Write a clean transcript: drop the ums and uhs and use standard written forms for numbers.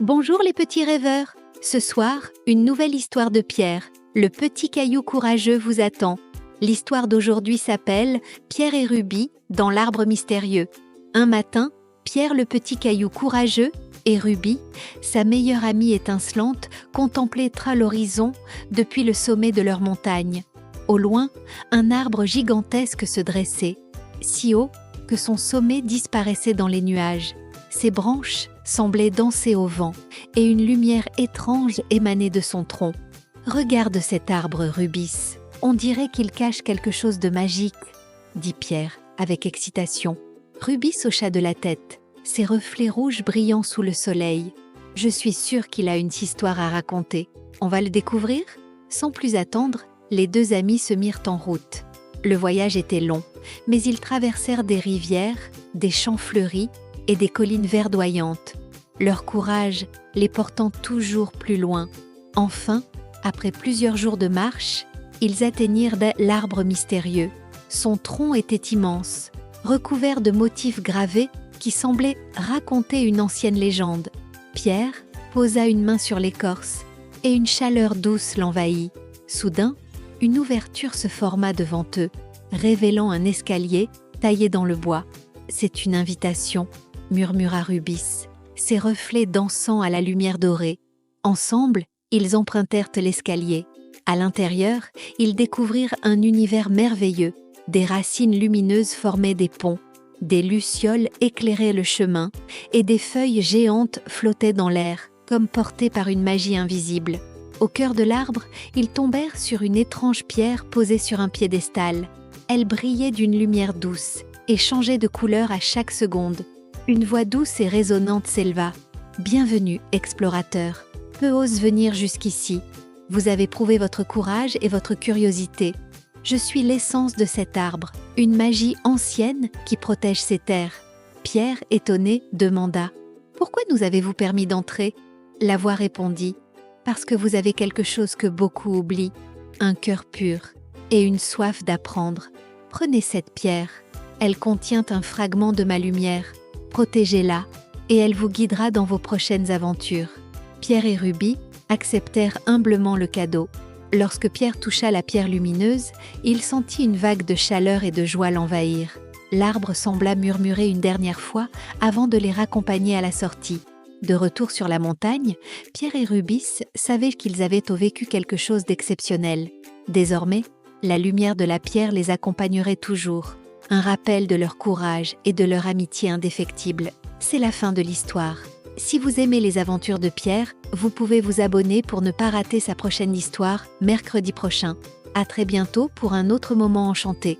Bonjour les petits rêveurs. Ce soir, une nouvelle histoire de Pierre. Le petit caillou courageux vous attend. L'histoire d'aujourd'hui s'appelle Pierre et Ruby dans l'arbre mystérieux. Un matin, Pierre le petit caillou courageux et Ruby, sa meilleure amie étincelante, contemplaient l'horizon depuis le sommet de leur montagne. Au loin, un arbre gigantesque se dressait, si haut que son sommet disparaissait dans les nuages. Ses branches semblaient danser au vent et une lumière étrange émanait de son tronc. « Regarde cet arbre, Rubis, on dirait qu'il cache quelque chose de magique, » dit Pierre avec excitation. Rubis hocha de la tête, ses reflets rouges brillant sous le soleil. « Je suis sûre qu'il a une histoire à raconter. On va le découvrir ?» Sans plus attendre, les deux amis se mirent en route. Le voyage était long, mais ils traversèrent des rivières, des champs fleuris et des collines verdoyantes, leur courage les portant toujours plus loin. Enfin, après plusieurs jours de marche, ils atteignirent l'arbre mystérieux. Son tronc était immense, recouvert de motifs gravés qui semblaient raconter une ancienne légende. Pierre posa une main sur l'écorce et une chaleur douce l'envahit. Soudain, une ouverture se forma devant eux, révélant un escalier taillé dans le bois. « C'est une invitation », murmura Rubis, ses reflets dansant à la lumière dorée. Ensemble, ils empruntèrent l'escalier. À l'intérieur, ils découvrirent un univers merveilleux. Des racines lumineuses formaient des ponts, des lucioles éclairaient le chemin, et des feuilles géantes flottaient dans l'air, comme portées par une magie invisible. Au cœur de l'arbre, ils tombèrent sur une étrange pierre posée sur un piédestal. Elle brillait d'une lumière douce et changeait de couleur à chaque seconde. Une voix douce et résonnante s'éleva. « Bienvenue, explorateur. Peu osent venir jusqu'ici. Vous avez prouvé votre courage et votre curiosité. Je suis l'essence de cet arbre, une magie ancienne qui protège ces terres. » Pierre, étonné, demanda « Pourquoi nous avez-vous permis d'entrer ?» La voix répondit « Parce que vous avez quelque chose que beaucoup oublient, un cœur pur et une soif d'apprendre. Prenez cette pierre. Elle contient un fragment de ma lumière. Protégez-la et elle vous guidera dans vos prochaines aventures. » Pierre et Ruby acceptèrent humblement le cadeau. Lorsque Pierre toucha la pierre lumineuse, il sentit une vague de chaleur et de joie l'envahir. L'arbre sembla murmurer une dernière fois avant de les raccompagner à la sortie. De retour sur la montagne, Pierre et Rubis savaient qu'ils avaient vécu quelque chose d'exceptionnel. Désormais, la lumière de la pierre les accompagnerait toujours. Un rappel de leur courage et de leur amitié indéfectible. C'est la fin de l'histoire. Si vous aimez les aventures de Pierre, vous pouvez vous abonner pour ne pas rater sa prochaine histoire mercredi prochain. À très bientôt pour un autre moment enchanté.